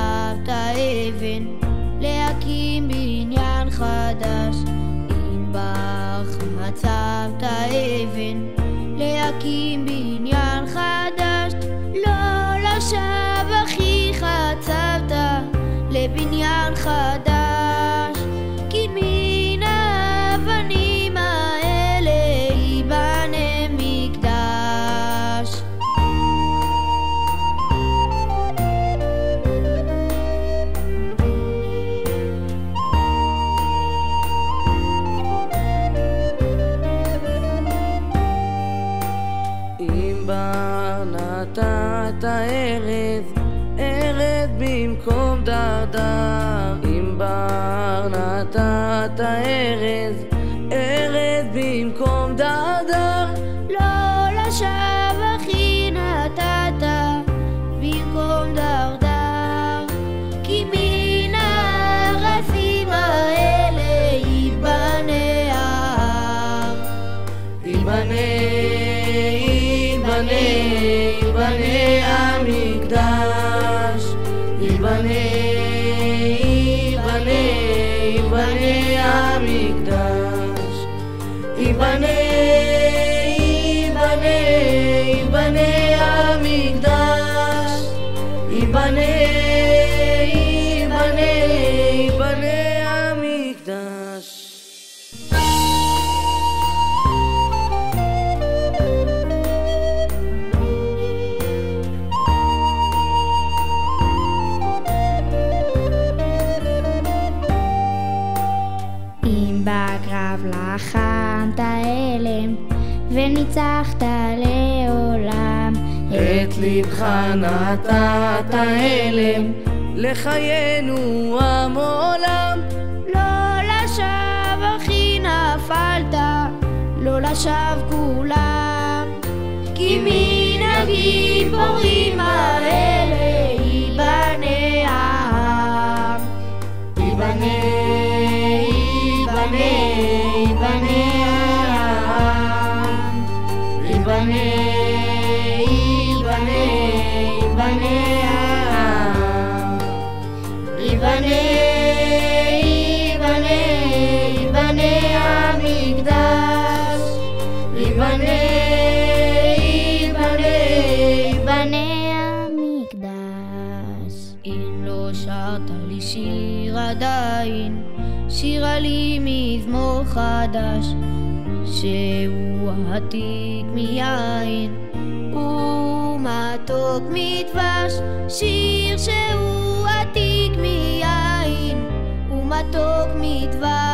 הצבת אבן להקים בניין חדש. אם בך הצבת אבן להקים בניין חדש, לא לשווא אחיך הצבת לבניין חדש. כי מן האבנים האלה ייבנה מקדש. אם בר נתת ארז, ארז במקום דרדר. אם בר נתת ארז, ארז במקום דרדר. לא לשווא אחי נתת במקום דרדר. כי מן הארזים האלה ייבנה ההר. ייבנה המקדש. ייבנה המקדש. ייבנה המקדש. ייבנה המקדש. בקרב לחמת אלם וניצחת לעולם, את לבך נתת אלם לחיינו עם עולם. לא לשווא אחי נפלת, לא לשווא כולם. כי מן הגיבורים האלה ייבנה העם. ייבנה העם. ייבנה העם. ייבנה המקדש. ייבנה המקדש. אם לא שרת לי שיר עדיין, שירה לי מזמור חדש, שהוא עתיק מיין ומתוק מדבש. שיר שהוא עתיק מיין ומתוק מדבש.